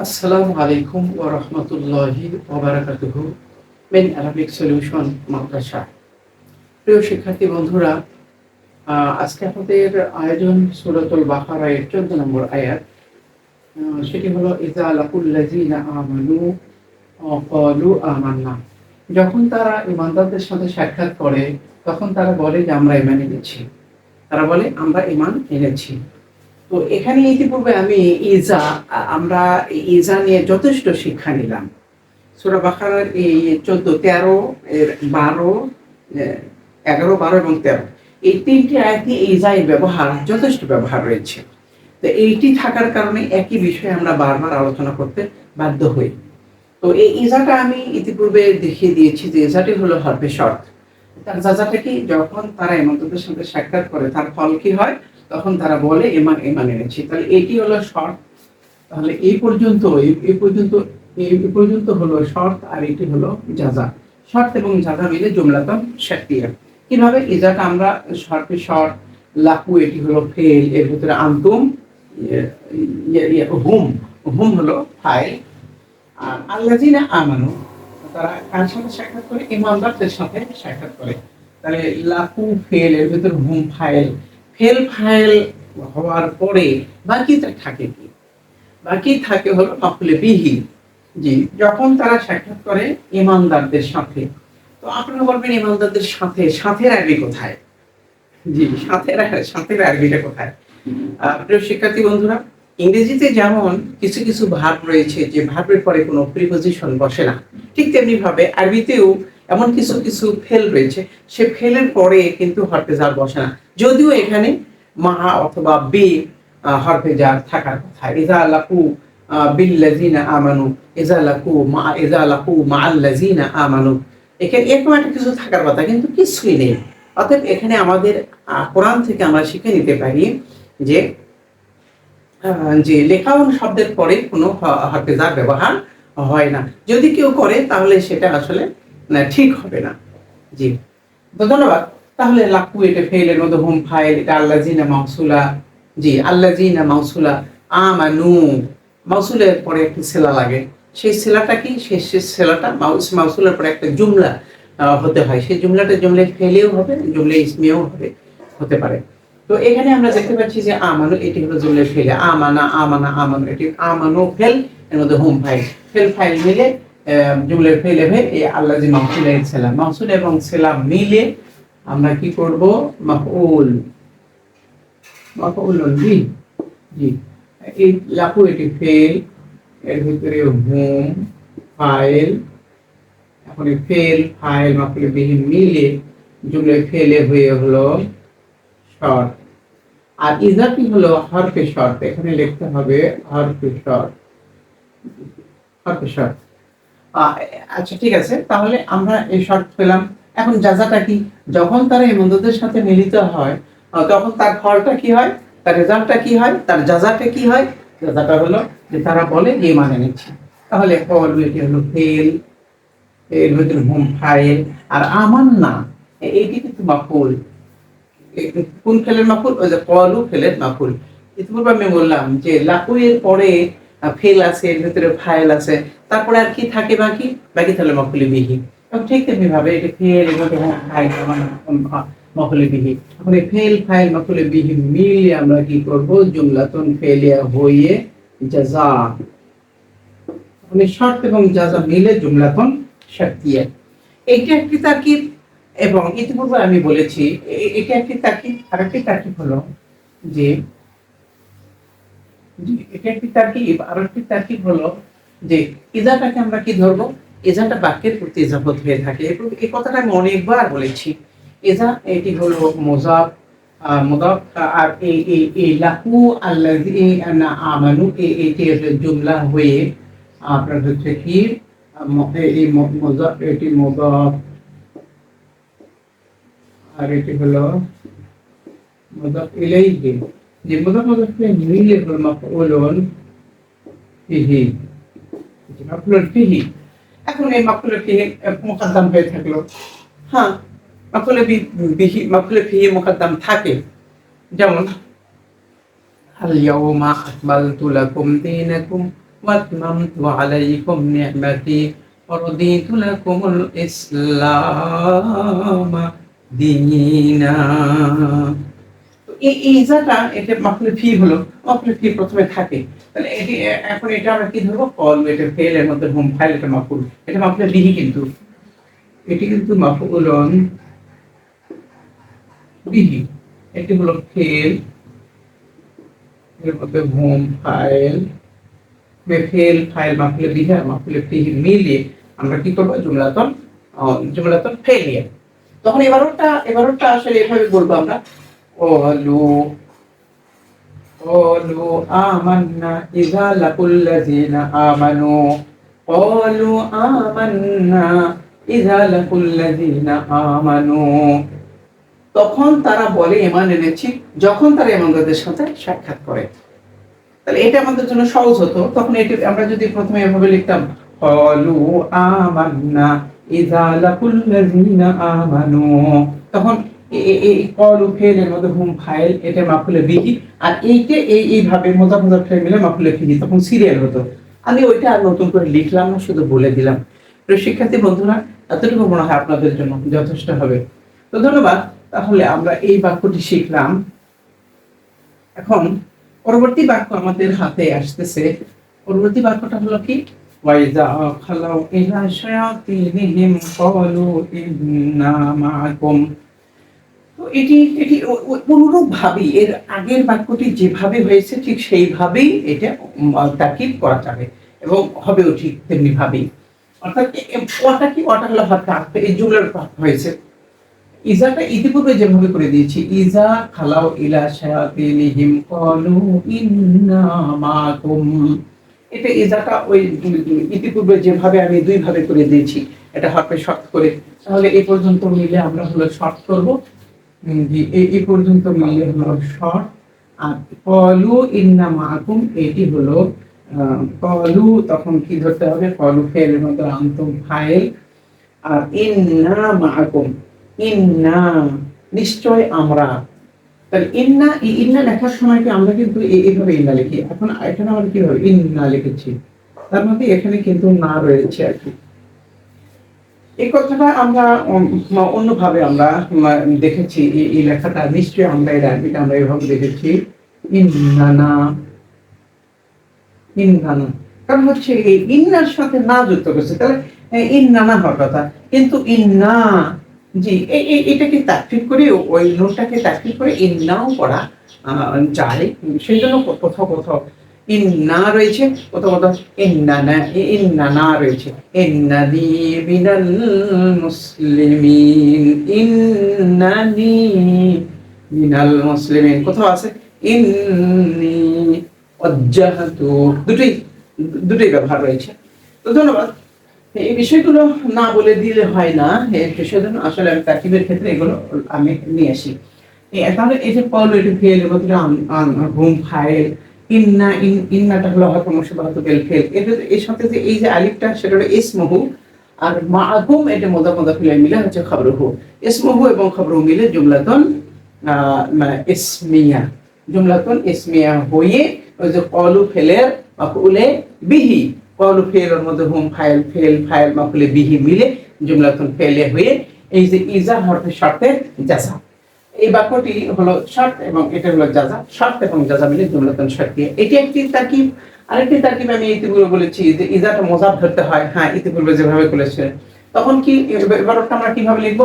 আসসালামু আলাইকুম ওয়া রাহমাতুল্লাহি ওয়া বারাকাতুহু মিন আরাবিক সলিউশন মাদ্রাসা। প্রিয় শিক্ষার্থী বন্ধুরা, আজকে আমাদের আয়োজন সূরাতুল বাকারা এর 14 নম্বর আয়াত। সেটি হলো ইযা লাকুল্লাযিনা আমানু ওয়া ক্বালু আমান্না। যখন তারা ঈমানদারদের সাথে সাক্ষাৎ করে তখন তারা বলে যে আমরা ঈমান এনেছি। তারা বলে আমরা ঈমান এনেছি। তো এখানে ইতিপূর্বে আমি আমরা ইজা নিয়ে যথেষ্ট শিক্ষা নিলাম। সূরা বাকারার এই 14, 13 এর 12, 11, 12 এবং 13 এই ৩টি আয়াতে ইজা এর ব্যবহার যথেষ্ট ব্যবহার রয়েছে। তো এইটি থাকার কারণে একই বিষয়ে আমরা বারবার আলোচনা করতে বাধ্য হই। তো এই ইজাটা আমি ইতিপূর্বে দেখিয়ে দিয়েছি যে ইজাটি হলো হরফে শর্ত। তার যাজাটা কি? যখন তারা ঈমানদারদের সাথে সাক্ষাৎ করে তার ফল কি হয়? তখন তারা বলে ঈমান এনেছি। তাহলে এটি হলো শর্ত। তাহলে এই পর্যন্ত হলো শর্ত, আর এটি হলো জাযা। শর্ত এবং জাযা মিলে জুমলাতুন শারতিয়া। কিভাবে? ইজাটা আমরা হরফে শর্ত, লাকু এটি হলো ফেল, এর ভিতরে আনতুম হুম হলো ফাইল, আর আল্লাযিনা আমানু তারা কার সাথে সাক্ষাৎ করে? ঈমানদারদের সাথে সাক্ষাৎ করে। তাহলে লাকু ফেল, এর ভিতর হুম ফাইল। ফেল ফাইল হওয়ার পরে বাকিটা থাকে কি? বাকি থাকে হলো মাফউলে বিহি। জি, যখন তারা সাক্ষাৎ করে ঈমানদারদের সাথে। তো আপনারা বলবেন ঈমানদারদের সাথে, সাথের আরবি কোথায়? জি, সাথের আরবিটা কোথায়? প্রিয় শিক্ষার্থী বন্ধুরা, ইংরেজিতে যেমন কিছু কিছু ভার্ব রয়েছে যে ভার্বের পরে কোনো প্রিপজিশন বসে না, ঠিক তেমনি ভাবে আরবিতেও এমন কিছু কিছু ফেল রয়েছে, সে ফেলের পরে কিন্তু হরফে জার বসে না, যদিও এখানে মা অথবা বি হরফে জার থাকার কথা। ইযা লাকু বিল্লাযিনা আমানু, ইযা লাকু মাআল্লাযিনা আমানু, এখানে এরকম একটা কিছু থাকার কথা, কিন্তু কিছুই নেই। অতএব এখানে আমাদের কোরআন থেকে আমরা শিখে নিতে পারি যে লেখাউন শব্দের পরে কোনো হরফে জার ব্যবহার হয় না। যদি কেউ করে তাহলে সেটা আসলে ঠিক হবে না। জি, তো ধন্যবাদ। তাহলে লাকু এটা ফেইলের মধ্যে হুম ফাইল, এটা আল্লাযিনা মাউসুলা। জি, আল্লাযিনা মাউসুলা, আমানু মাউসুলের পরে একটা সিলা লাগে। সেই সিলাটা কি? সেই সিলাটা মাউসুলের পরে একটা জুমলা হতে হয়। সেই জুমলাটা জুমলায় ফেলেও হবে, জুমলায় ইসমিও হতে পারে। তো এখানে আমরা দেখতে পাচ্ছি যে আমানু এটি হলো জুমলায় ফেলে। আমানু এটি আমানু ফেল, এর মধ্যে হুম ফাইল। ফেল ফাইল মিলে জুমলায় ফেলে হয়ে এই আল্লাযী মাউসুলের সিলা। মাউসুল এবং সিলা মিলে আমরা কি করব? মাফউলুন বিহি। জি, এই লাকু এটি ফেল, এর ভিতরে হুম ফাইল। এখন এই ফেল ফাইল মাফউল বিহি মিলে জুমলায় ফেলে হয়ে হলো শর্ত। আর ইজাটি হলো হরফে শর্ত। এখানে লিখতে হবে হরফে শর্ত। হরফে শর্ত। আচ্ছা, ঠিক আছে। তাহলে আমরা এই শর্ত পেলাম। এখন জাযাটা কি? যখন তারা ঈমানদারদের সাথে মিলিত হয় তখন তার ফলটা কি হয়? তার রেজাল্টটা কি হয়? তার জাযাটা কি হয়? জাযাটা হলো যে তারা বলে যে ঈমান এনেছি। তাহলে কওলু এটি হলো ফেল, এর ভিতরে হুম ফাইল, আর আমান্না এইটি কিন্তু মাফউল। কোন ফেলের মাফুল? ওই যে কলু ফেলের মাফুল। ইতিপূর্বে আমি বললাম যে লাকু এর পরে ফেল আছে, এর ভিতরে ফাইল আছে, তারপরে আর কি থাকে বাকি? বাকি তাহলে মাফুলে বিহি। এবং ঠিক তেমনি ভাবে এটা ফেল এবং ফাইল মাফুলে বিহি। এখন এই ফেল ফাইল মাফুলে বিহি মিলে আমরা কি করব? জুমলাতুন ফেলিয়া হয়ে জাযা। মানে শর্ত এবং জাযা মিলে জুমলাতুন শারতিয়া। এইটা একটি তারকিব। এবং ইতিপূর্বে আমি বলেছি এটা একটি তারকিব। আরেকটি তারকিব হলো যে এটা একটি তারকিব, আরেকটি তারকিব হলো যে ইজাটাকে আমরা কি ধরবো? ইজাটা বাক্যের প্রতি ইজাফত হয়ে থাকে। এই কথাটা আমি অনেকবার বলেছি। ইজা এটি হলো মুযাফ, মুযাফ, আর এই লাকু আল্লাযিনা আমানু এটি জুমলা হয়ে আপনার হচ্ছে কি এই মুযাফ, এটি মুযাফ, আর এটি হলো মুযাফ ইলাইহি। যে মুযাফ মিলে হলো মাফউলুন বিহি। মাফউলুন বিহি। এখন এই মাফউলুন বিহি মুকদ্দাম হয়ে থাকলো। হ্যাঁ, মাফউলুন বিহি মুকদ্দাম থাকে। যেমন আল ইয়াউমা আকমালতু লাকুম দীনাকুম ওয়াতমামতু আলাইকুম নি'মাতি ওয়া রাদিতু লাকুমুল ইসলাম দীনা। তো এই ইজাটা এটা মাফুল ফি হলো, মাফুল ফি প্রথমে থাকে, তাহলে এটি এখন এটা আমরা কি ধরবো, কল এটা ফেল এর মধ্যে হুম ফাইল এটা মাফুল, এটা মাফুল বিহি, কিন্তু এটি কিন্তু মাফুলন বিহি, এটি হলো ফেল এর মধ্যে হুম ফাইল, ফেল ফাইল মাফুল বিহি আর মাফুল ফিহি মিলিয়ে আমরা কি করবো, জুমলাতন ফেলিয়া। তখন এবারটা আসলে এভাবে বলবো আমরা, قالوا آمنا إذا لقوا الذين آمنوا قالوا آمنا إذا لقوا الذين آمنوا তখন তারা বলে ঈমান এনেছি যখন তারা ঈমানদারদের সাথে সাক্ষাৎ করে। তাহলে এটা আমাদের জন্য সহজ হতো, তখন এটি আমরা যদি প্রথমে এভাবে লিখতাম ক্বালু আমান্না ইযা লাকুল লাযিনা আমানু, তখন এই ক্বালু ফেলের মধ্যে হুম ফাইল এটা মাফুলে বিহি, আর এইটা এইভাবে মোজাফ ফেল মিলে মাফুলে বিহি, তখন সিরিয়াল হতো। আমি ওইটা আর নতুন করে লিখলাম না, শুধু বলে দিলাম। প্রিয় শিক্ষার্থী বন্ধুরা, এতটুকু মনে হয় আপনাদের জন্য যথেষ্ট হবে। তো ধন্যবাদ। তাহলে আমরা এই বাক্যটি শিখলাম। এখন পরবর্তী বাক্য আমাদের হাতে আসতেছে। পরবর্তী বাক্যটা হলো কি, ওয়াইজা খালাউ ইলা শায়াতিনহিম ক্বালু ইন্না মাআকুম। তো এটি অনুরূপ ভাবেই এর আগের বাক্যটি যেভাবে হয়েছে ঠিক সেইভাবেই এটা তাকিদ করা যাবে এবং হবেও ঠিক তেমনি ভাবেই। অর্থাৎ ওটা হলো হঠাৎ এই জুমলার হয়েছে। ইজাটা ইতিপূর্বে যেভাবে করে দিয়েছি, ইজা খালাউ ইলা শায়াতিনহিম ক্বালু ইন্না মাআকুম, এটা ইজাটা ওই ইতিপূর্বে যেভাবে আমি দুই ভাবে করে দিয়েছি এটা হরফে শর্ত করে। তাহলে এই পর্যন্ত মিলে আমরা হলো শর্ট করব, এই পর্যন্ত মিলে হলো শর্ট। আর ক্বালু ইন্না মাআকুম এটি হলো ক্বালু, তখন কি ধরতে হবে, ক্বালু ফেলের মধ্যে আনতুম ফাইল, আর ইন্না মাআকুম ইন্না নিশ্চয় আমরা। তাহলে ইন্না লেখার সময় কি আমরা কিন্তু এইভাবে ইন্না লিখি, এখন এখানে আমরা কিভাবে ইন্না লিখেছি, তার মধ্যে এখানে কিন্তু না রয়েছে আর কি। এই কথাটা আমরা অন্যভাবে আমরা দেখেছি, এই লেখাটা নিশ্চয়ই আমরা এই আরবিটা আমরা এইভাবে দেখেছি, ইন্নানা ইন্নানা, কারণ হচ্ছে এই ইন্নার সাথে না যুক্ত করছে, তাহলে ইন্নানা হওয়ার কথা, কিন্তু ইন্না জি এটাকে তাকফির করে ওই নুনটাকে তাকফির করে ইন্নাও পড়া যায়, সেই জন্য কোথাও ইন্না রয়েছে, কোথাও ইন্নানা রয়েছে। ইন্নানি মিনাল মুসলিমিন, ইন্নানি মিনাল মুসলিমিন কোথাও আছে ইন্নি ওয়াজ্জাহতু, দুটোই ব্যবহার রয়েছে। তো ধন্যবাদ। এই বিষয়গুলো না বলে দিলে হয় না, সেজন্য আসলে আমি তাকিবের ক্ষেত্রে এগুলো আমি নিয়ে আসি। তাহলে এই যে ক্বালু এটি ফেল এবং হুম ফাইল, ইন্নাটা হলো হরফ মুশাব্বাহাতু বিল ফেল, এর সাথে যে এই যে আলিফটা সেটা হলো ইসমুহু, আর মাআকুম এটা মুদাফ ইলাইহি মিলে হচ্ছে খাবরুহু। ইসমুহু এবং খাবরুহু মিলে জুমলাতুন ইসমিয়া হয়ে ওই যে ক্বালু ফেলের মাফউলে বিহি, ক্বালু ফেলের মধ্যে হুম ফাইল মাফউলে বিহি মিলে জুমলাতুন ফেলে হয়ে এই যে ইজা হরফে শর্তের জাযা, এই বাক্যটি হলো শর্ত এবং এটা হলো জাযা, শর্ত এবং জাযা মিলে জুমলাতুন শর্তিয়া। এটি একটি তারকিব। আরেকটি তারকিব আমি ইতিপূর্বে বলেছি যে ইজাটা মুযাফ ধরতে হয়, হ্যাঁ ইতিপূর্বে যেভাবে বলেছে। তখন কি এবারটা আমরা কিভাবে লিখব,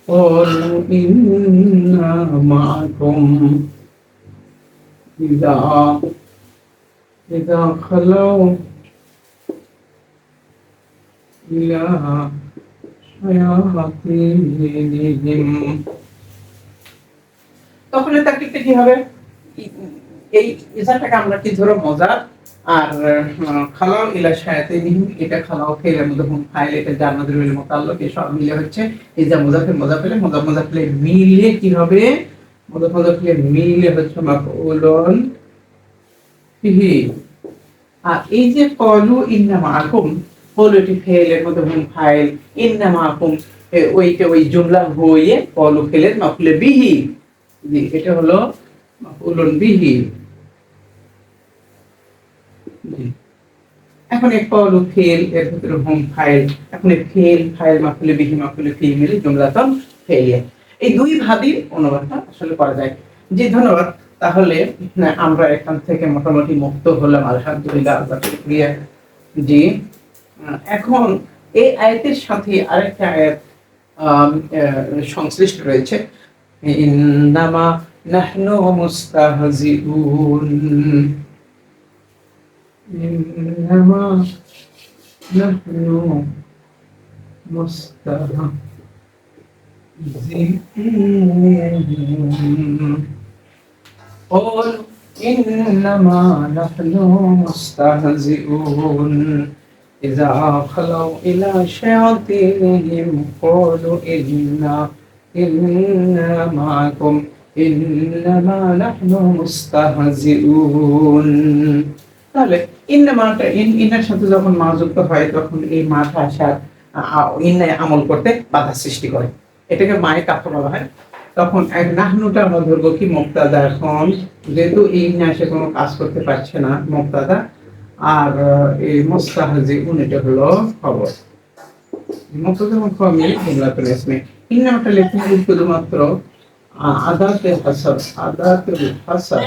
قالوا إنا معكم إذا خلوا إلى شياطينهم। তখন এই তাকলিফটা কি হবে, এই ইজাটাকে আমরা কি ধরো মজার, আর খালাও ইলা শায়াতিনহিম এটা খালাও ফেলের মধ্যে হুম ফাইল এটা জার মাযরুর মুতাআল্লিক, এই সব মিলে হচ্ছে এই যে মুযাফের মুযাফের মিলে কি হবে, মুযাফের মিলে হচ্ছে মাফউলুন বিহি। আর এই যে ক্বালু ইন্না মাআকুম, ক্বালু এটি ফেলের মধ্যে হুম ফাইল, ইন্না মাআকুম ওইটা ওই জুমলা হয়ে ক্বালু ফেলের মাফউল বিহি, জি এটা হলো মাফউলুন বিহি। জি। এখন এক হলো ফেল, এর ভিতরে হোম ফাইল। এখন এই ফেল ফাইল মাফুলে বিহি মাফুলে ফি মিলে জুমলাতুন ফেলিয়া, এই দুই ভাবেই অনুবাদটা আসলে করা যায়। জি, ধন্যবাদ। তাহলে আমরা এখান থেকে মোটামুটি মুক্ত হলাম, আলহামদুলিল্লাহ, আল্লাহর শুকরিয়া। জি, এখন এই আয়াতের সাথে আরেকটা আয়াত সংশ্লিষ্ট রয়েছে, ইন্নামা নাহনু মুস্তাহজিউন, ইন্নামা নাহনু মুস্তাহজিউন, قل إنما نحن مستهزئون إذا خلوا إلى شياطينهم قالوا إنا معكم إنما نحن مستهزئون। তাহলে ইন্নামাটা ইন্নার সাথে যখন মা যুক্ত হয় তখন এই মাটা আসার ইন্নায় আমল করতে বাধা সৃষ্টি করে, এটাকে মায়ে কাফা বলা হয়। তখন এক নাহনুটা আমরা ধরবো কি মুক্তাদা, এখন যেহেতু এই সে কোনো কাজ করতে পারছে না মুক্তাদা, আর এই মুস্তাহজিউন এটা হলো খবর। মুক্তাদা এবং খবর মিলে জুমলাতুল ইসমি। ইন্নামাটা লেখা হবে শুধুমাত্র আদাতে হাসর, আদাতুল হাসর,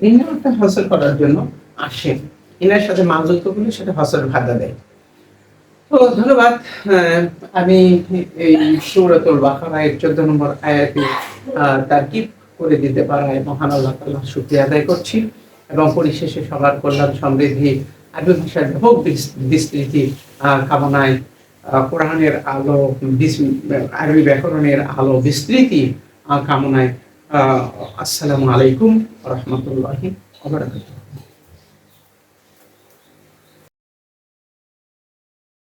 ইন্নামাটা হাসর করার জন্য আসে। ইনার সাথে মা যুক্ত করলে সেটা হাসর ভাদা দেয়। তো ধন্যবাদ। আমি এই সূরাতুল বাকারার 14 নম্বর আয়াতে তারকিব করে দিতে পারায় মহান আল্লাহ তাআলার শুকরিয়া আদায় করছি, এবং পরিশেষে সবার কল্যাণ সমৃদ্ধি আরবি ভাষার ব্যাপক বিস্তৃতি কামনায়, কোরআনের আলো, আরবি ব্যাকরণের আলো বিস্তৃতি কামনায়, আসসালামু আলাইকুম ওয়া রাহমাতুল্লাহি ওয়া বারাকাতুহু।